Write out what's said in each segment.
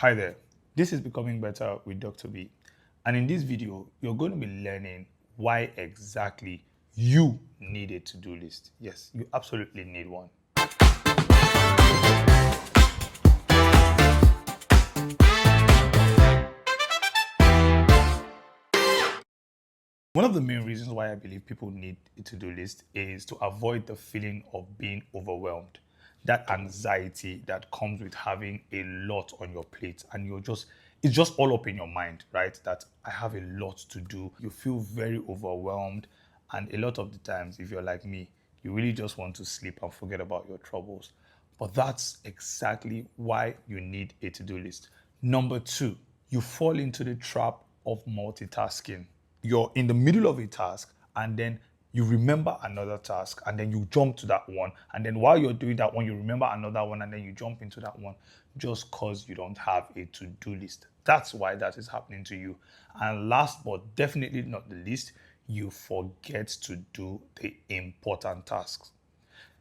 Hi there, this is Becoming Better with Dr. B. And in this video, you're going to be learning why exactly you need a to-do list. Yes, you absolutely need one. One of the main reasons why I believe people need a to-do list is to avoid the feeling of being overwhelmed. That anxiety that comes with having a lot on your plate and it's just all up in your mind, right? That I have a lot to do. You feel very overwhelmed. And a lot of the times, if you're like me, you really just want to sleep and forget about your troubles. But that's exactly why you need a to-do list. Number two, you fall into the trap of multitasking. You're in the middle of a task and then you remember another task and then you jump to that one. And then while you're doing that one, you remember another one and then you jump into that one just because you don't have a to-do list. That's why that is happening to you. And last but definitely not the least, you forget to do the important tasks.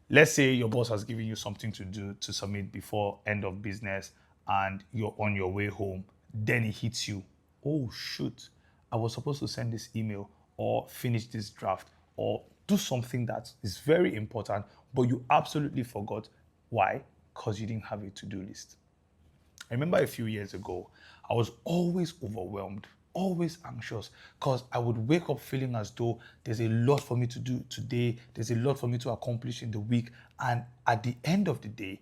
Let's say your boss has given you something to do to submit before end of business and you're on your way home, then it hits you. Oh shoot, I was supposed to send this email or finish this draft or do something that is very important, but you absolutely forgot. Why? Because you didn't have a to-do list. I remember a few years ago, I was always overwhelmed, always anxious, because I would wake up feeling as though there's a lot for me to do today, there's a lot for me to accomplish in the week. And at the end of the day,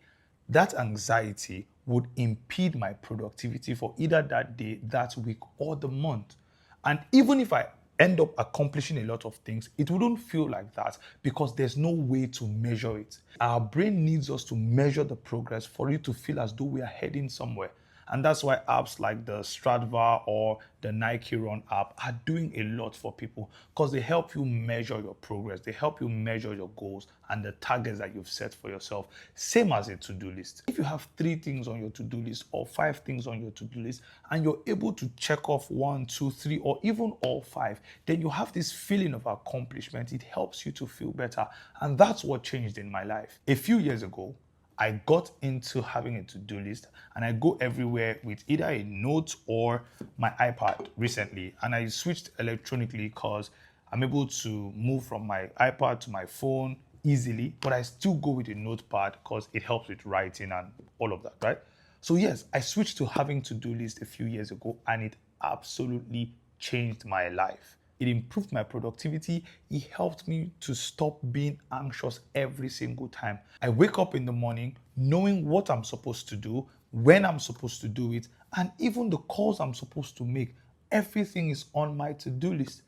that anxiety would impede my productivity for either that day, that week, or the month. And even if I end up accomplishing a lot of things, it wouldn't feel like that because there's no way to measure it. Our brain needs us to measure the progress for it to feel as though we are heading somewhere. And that's why apps like the Strava or the Nike Run app are doing a lot for people because they help you measure your progress. They help you measure your goals and the targets that you've set for yourself. Same as a to-do list. If you have 3 things on your to-do list or 5 things on your to-do list and you're able to check off 1, 2, 3, or even all 5, then you have this feeling of accomplishment. It helps you to feel better. And that's what changed in my life. A few years ago, I got into having a to-do list and I go everywhere with either a note or my iPad recently. And I switched electronically because I'm able to move from my iPad to my phone easily, but I still go with a notepad because it helps with writing and all of that, right? So yes, I switched to having to-do list a few years ago and it absolutely changed my life. It improved my productivity. It helped me to stop being anxious every single time. I wake up in the morning knowing what I'm supposed to do, when I'm supposed to do it, and even the calls I'm supposed to make. Everything is on my to-do list.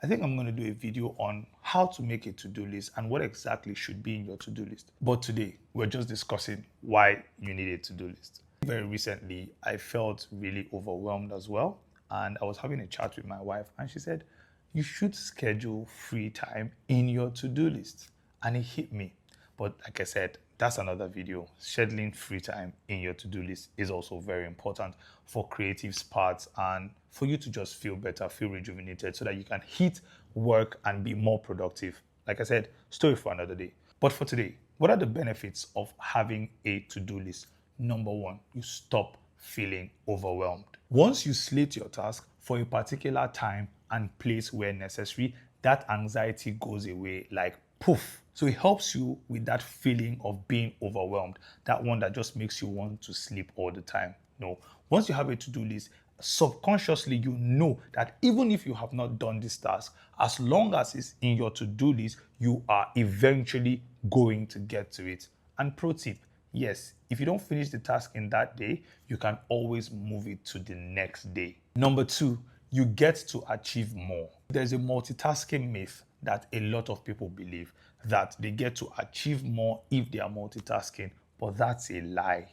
I think I'm going to do a video on how to make a to-do list and what exactly should be in your to-do list. But today, we're just discussing why you need a to-do list. Very recently, I felt really overwhelmed as well. And I was having a chat with my wife and she said, you should schedule free time in your to-do list. And it hit me. But like I said, that's another video. Scheduling free time in your to-do list is also very important for creative sparks and for you to just feel better, feel rejuvenated so that you can hit work and be more productive. Like I said, story for another day. But for today, what are the benefits of having a to-do list? Number one, you stop feeling overwhelmed. Once you slate your task for a particular time and place where necessary, that anxiety goes away like poof. So it helps you with that feeling of being overwhelmed, that one that just makes you want to sleep all the time. No, once you have a to-do list, subconsciously you know that even if you have not done this task, as long as it's in your to-do list, you are eventually going to get to it. And pro tip, yes, if you don't finish the task in that day, you can always move it to the next day. Number two, you get to achieve more. There's a multitasking myth that a lot of people believe that they get to achieve more if they are multitasking, but that's a lie.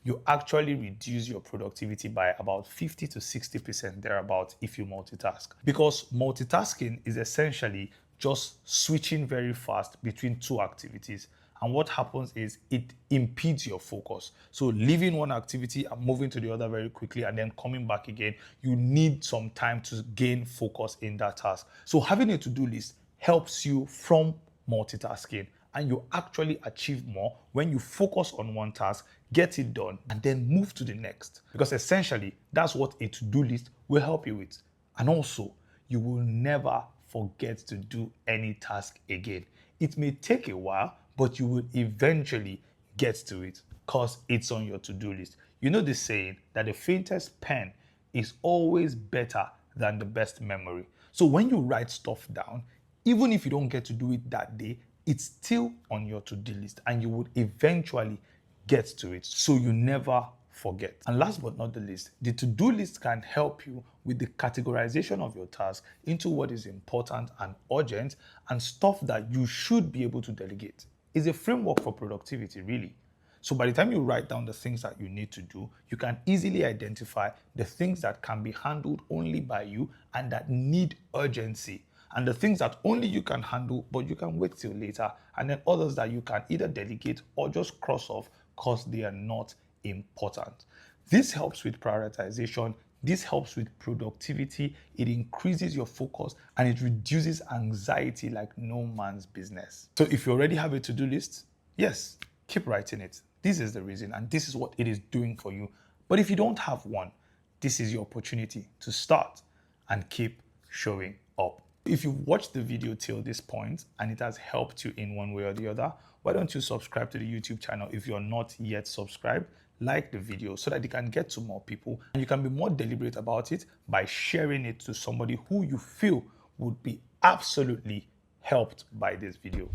You actually reduce your productivity by about 50 to 60% thereabout if you multitask. Because multitasking is essentially just switching very fast between 2 activities. And what happens is it impedes your focus. So leaving one activity and moving to the other very quickly and then coming back again, you need some time to gain focus in that task. So having a to-do list helps you from multitasking and you actually achieve more when you focus on one task, get it done, and then move to the next. Because essentially, that's what a to-do list will help you with. And also, you will never forget to do any task again. It may take a while, but you will eventually get to it because it's on your to-do list. You know the saying that the faintest pen is always better than the best memory. So when you write stuff down, even if you don't get to do it that day, it's still on your to-do list and you would eventually get to it. So you never forget. And last but not the least, the to-do list can help you with the categorization of your task into what is important and urgent and stuff that you should be able to delegate. It's a framework for productivity, really. So by the time you write down the things that you need to do, you can easily identify the things that can be handled only by you and that need urgency, and the things that only you can handle but you can wait till later, and then others that you can either delegate or just cross off because they are not important. This helps with prioritization, this helps with productivity, it increases your focus, and it reduces anxiety like no man's business. So if you already have a to-do list, yes, keep writing it. This is the reason, and this is what it is doing for you. But if you don't have one, this is your opportunity to start and keep showing up. If you've watched the video till this point and it has helped you in one way or the other, why don't you subscribe to the YouTube channel if you're not yet subscribed? Like the video so that it can get to more people, and you can be more deliberate about it by sharing it to somebody who you feel would be absolutely helped by this video.